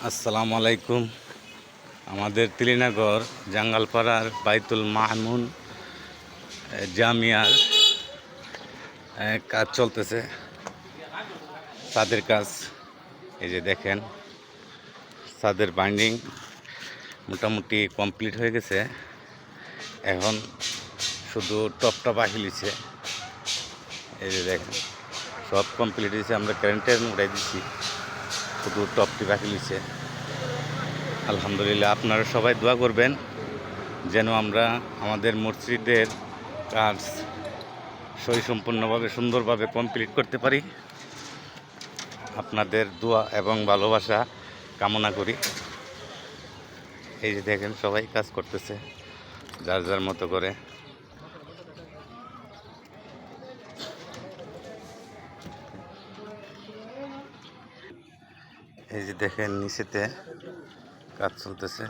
আসসালামু আলাইকুম। আমাদের তিলিনগর জাঙ্গালপাড়ার বাইতুল মামুন জামিয়ার কাজ চলতেছে, ছাদের কাজ। এই যে দেখেন, ছাদের বাইন্ডিং মোটামুটি কমপ্লিট হয়ে গেছে। এখন শুধু টপটা বাকি লিছে। এই যে দেখেন, সব কমপ্লিট হয়েছে। আমরা কারেন্টের উড়াই দিচ্ছি, শুধু টপটি বাকি লিছে। আলহামদুলিল্লাহ, আপনারা সবাই দোয়া করবেন যেন আমরা আমাদের মসজিদের কাজ সম্পূর্ণভাবে সুন্দরভাবে কমপ্লিট করতে পারি। আপনাদের দোয়া এবং ভালোবাসা কামনা করি। এই যে দেখেন, সবাই কাজ করতেছে যার যার মতো করে। এই যে দেখেন, নিচেতে কাজ চলতেছে।